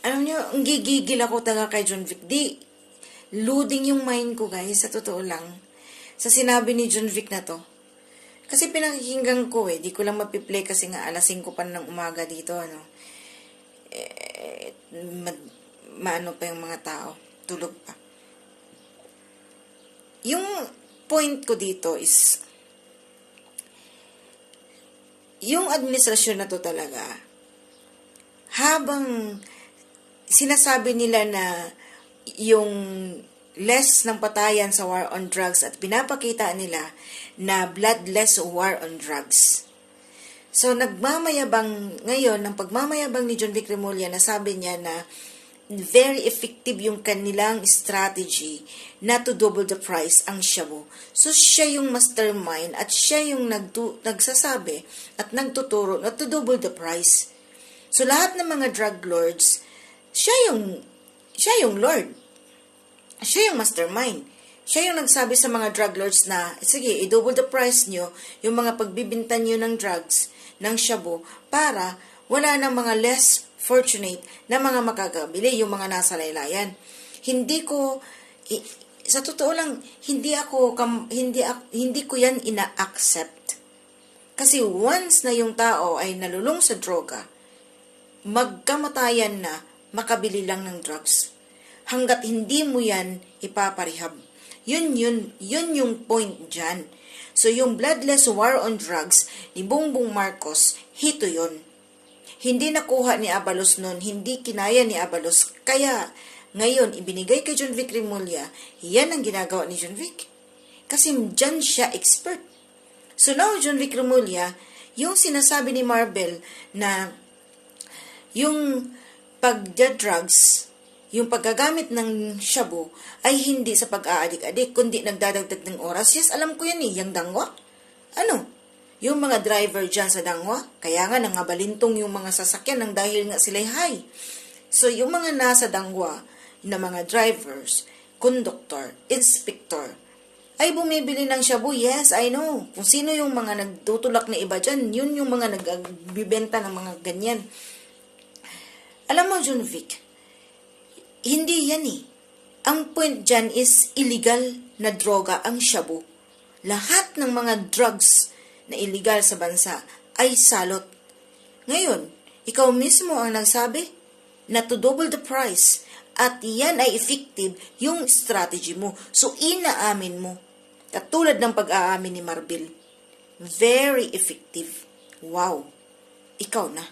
Alam nyo, ang gigigil ako talaga kay John Vic. Loading yung mind ko, guys, sa totoo lang. Sa sinabi ni John Vic na to. Kasi pinakikinggan ko di ko lang mapiplay kasi nga alas 5 pa ng umaga dito, ano. Maano pa yung mga tao. Tulog pa. Yung point ko dito is, yung administrasyon na to talaga, habang sinasabi nila na yung less ng patayan sa war on drugs at pinapakita nila na bloodless war on drugs. So, nagmamayabang ngayon, ng pagmamayabang ni John Vic Remulla na sabi niya na very effective yung kanilang strategy na to double the price ang shabu. So, siya yung mastermind at siya yung nagsasabi at nagtuturo na to double the price. So, lahat ng mga drug lords, siya yung lord. Siya yung mastermind. Siya yung nagsabi sa mga drug lords na, sige, i-double the price nyo yung mga pagbibinta nyo ng drugs, ng shabu, para wala ng mga less fortunate na mga makakabili, yung mga nasa laylayan. Sa totoo lang, hindi ko yan ina-accept. Kasi once na yung tao ay nalulung sa droga, magkamatayan na, makabili lang ng drugs. Hanggat hindi mo yan ipaparehab. Yun yung point dyan. So, yung bloodless war on drugs ni Bongbong Marcos, hito yun. Hindi nakuha ni Abalos nun, hindi kinaya ni Abalos. Kaya, ngayon, ibinigay kay John Vic Remulla, yan ang ginagawa ni John Vic. Kasi dyan siya expert. So, now, John Vic Remulla, yung sinasabi ni Marbel na yung pagda-drugs, yung paggagamit ng shabu ay hindi sa pag-aadik-adik, kundi nagdadagdag ng oras. Yes, alam ko yan yung dangwa. Ano? Yung mga driver dyan sa dangwa, kaya nga nangabalintong yung mga sasakyan ng dahil nga sila'y high. So, yung mga nasa dangwa na mga drivers, conductor, inspector, ay bumibili ng shabu. Yes, I know. Kung sino yung mga nagtutulak na iba dyan, yun yung mga nagbibenta ng mga ganyan. Alam mo, John Vic, hindi yan Ang point dyan is illegal na droga ang shabu. Lahat ng mga drugs na illegal sa bansa ay salot. Ngayon, ikaw mismo ang nagsabi na to double the price at yan ay effective yung strategy mo. So, inaamin mo. Katulad ng pag-aamin ni Marbel. Very effective. Wow. Ikaw na.